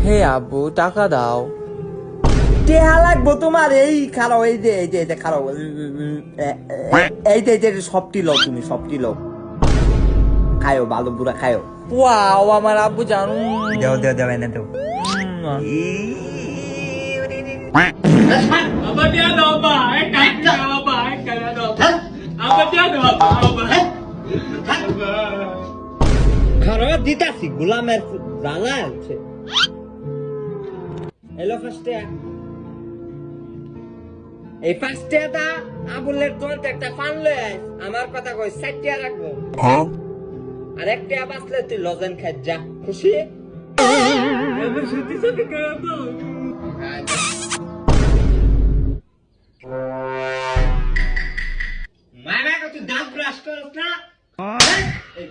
হে আব্বু টাকা দাও। টেহা লাগবো তোমার, এই খারাও, এই যে খারাও, এই যে সবটি লও, তুমি সবটি লও, খায়ো ভালো বুড়া খায়ো। ওয়াও আমার আব্বু জানো। দেও এনে দেও। Apa dia ada baik kan? Apa baik kan ada? Apa dia ada baik? খারাপ দিতাছি, গোলামের জ্বালা আছে। এলো ফার্স্টে, এই ফার্স্টেটা আবুলের তোমার একটা ফান লয়ে আইস, আমার কথা কই 60 টাকা রাখবো, আর একটা বাঁচলে তুই লজেন খাই যা, খুশি? Apa sih sampai ke apa? মারা কত দাঁত ব্রাশ করছ না? এই